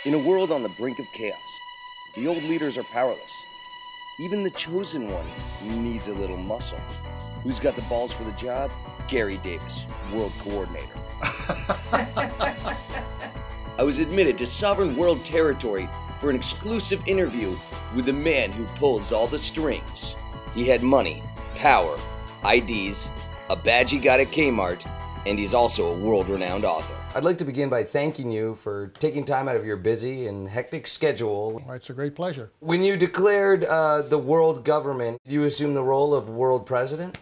In a world on the brink of chaos, the old leaders are powerless. Even the chosen one needs a little muscle. Who's got the balls for the job? Gary Davis, world coordinator. I was admitted to sovereign world territory for an exclusive interview with the man who pulls all the strings. He had money, power, IDs, a badge he got at Kmart, and he's also a world-renowned author. I'd like to begin by thanking you for taking time out of your busy and hectic schedule. Well, it's a great pleasure. When you declared the world government, did you assume the role of world president?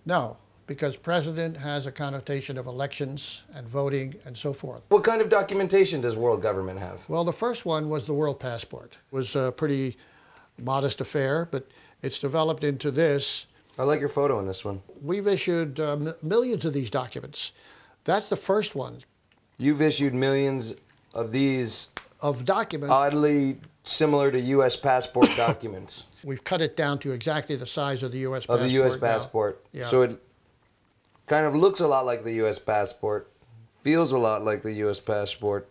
No, because president has a connotation of elections and voting and so forth. What kind of documentation does world government have? Well, the first one was the world passport. It was a pretty modest affair, but it's developed into this. I like your photo in this one. We've issued millions of these documents. That's the first one. You've issued millions of these of documents. Oddly similar to U.S. passport documents. We've cut it down to exactly the size of the U.S. passport. Of the U.S. passport. Yeah. So it kind of looks a lot like the U.S. passport, feels a lot like the U.S. passport,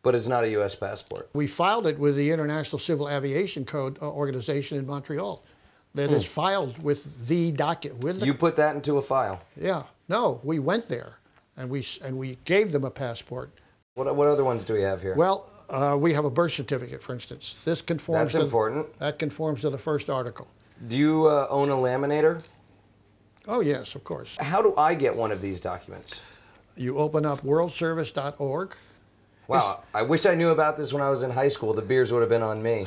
but it's not a U.S. passport. We filed it with the International Civil Aviation Code organization in Montreal. That is filed with the document. You put that into a file? Yeah. No, we went there, and we gave them a passport. What other ones do we have here? Well, we have a birth certificate, for instance. This conforms. That's important. That conforms to the first article. Do you own a laminator? Oh yes, of course. How do I get one of these documents? You open up worldservice.org. Wow, I wish I knew about this when I was in high school. The beers would have been on me.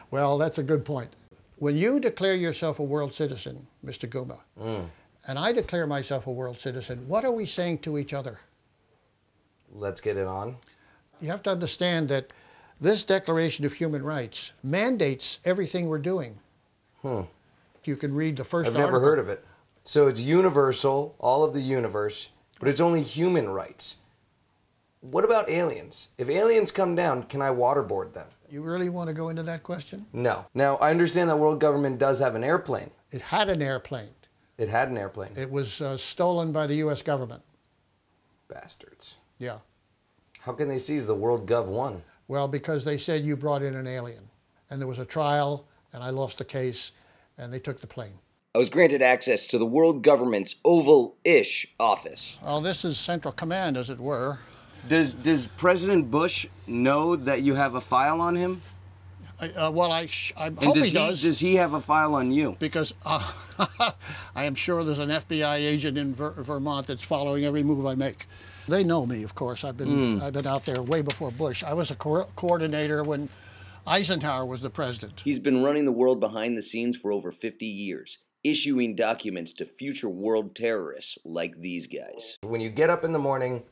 Well, that's a good point. When you declare yourself a world citizen, Mr. Guma, and I declare myself a world citizen, what are we saying to each other? Let's get it on. You have to understand that this Declaration of Human Rights mandates everything we're doing. You can read the first article. I've never heard of it. So it's universal, all of the universe, but it's only human rights. What about aliens? If aliens come down, can I waterboard them? You really want to go into that question? No. Now, I understand that world government does have an airplane. It had an airplane. It had an airplane. It was stolen by the U.S. government. Bastards. Yeah. How can they seize the World Gov 1? Well, because they said you brought in an alien. And there was a trial, and I lost the case, and they took the plane. I was granted access to the world government's oval-ish office. Oh, this is Central Command, as it were. Does President Bush know that you have a file on him? Well, I hope he does. Does he have a file on you? Because I am sure there's an FBI agent in Vermont that's following every move I make. They know me, of course. I've been out there way before Bush. I was a coordinator when Eisenhower was the president. He's been running the world behind the scenes for over 50 years, issuing documents to future world terrorists like these guys. When you get up in the morning,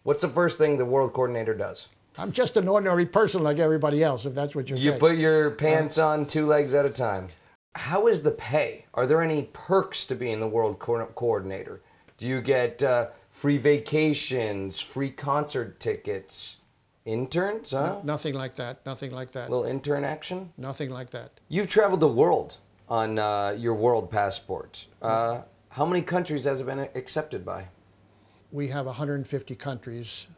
what's the first thing the world coordinator does? I'm just an ordinary person like everybody else, if that's what you're saying. You put your pants on 2 legs at a time. How is the pay? Are there any perks to being the world coordinator? Do you get free vacations, free concert tickets, interns, huh? No, nothing like that, nothing like that. Little intern action? Nothing like that. You've traveled the world on your world passport. How many countries has it been accepted by? We have 150 countries.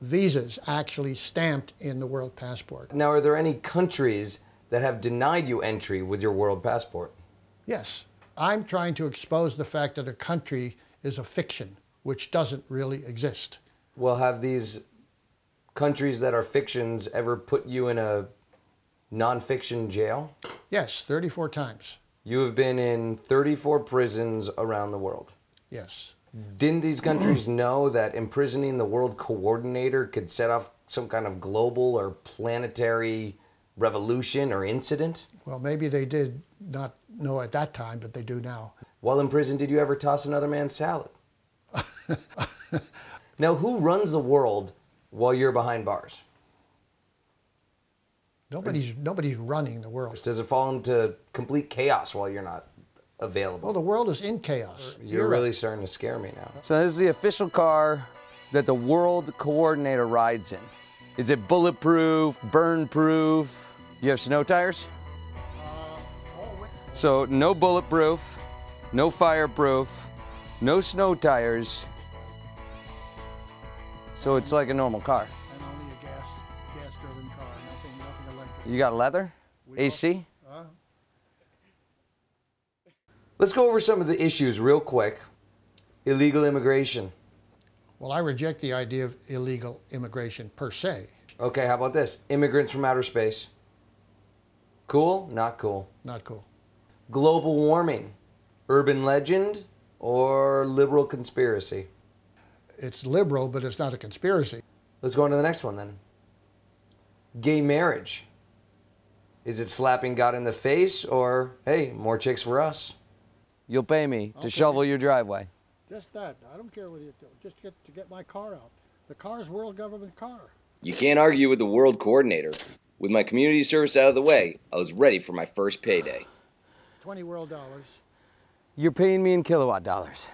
Visas actually stamped in the world passport. Now, are there any countries that have denied you entry with your world passport? Yes. I'm trying to expose the fact that a country is a fiction, which doesn't really exist. Well, have these countries that are fictions ever put you in a non-fiction jail? Yes, 34 times. You have been in 34 prisons around the world. Yes. Didn't these countries know that imprisoning the world coordinator could set off some kind of global or planetary revolution or incident? Well, maybe they did not know at that time, but they do now. While in prison, did you ever toss another man's salad? Now, who runs the world while you're behind bars? Nobody's running the world. Does it fall into complete chaos while you're not available? Well, the world is in chaos. You're really starting to scare me now. So this is the official car that the world coordinator rides in. Is it bulletproof, burn-proof? You have snow tires? So no bulletproof, no fireproof, no snow tires. So it's like a normal car. And only a You got leather? We AC? Let's go over some of the issues real quick. Illegal immigration. Well, I reject the idea of illegal immigration per se. Okay, how about this? Immigrants from outer space. Cool? Not cool. Not cool. Global warming. Urban legend or liberal conspiracy? It's liberal, but it's not a conspiracy. Let's go on to the next one then. Gay marriage. Is it slapping God in the face or, hey, more chicks for us? You'll pay me to shovel your driveway. Just that. I don't care what you do. Just to get my car out. The car's world government car. You can't argue with the world coordinator. With my community service out of the way, I was ready for my first payday. $20 world dollars. You're paying me in kilowatt dollars.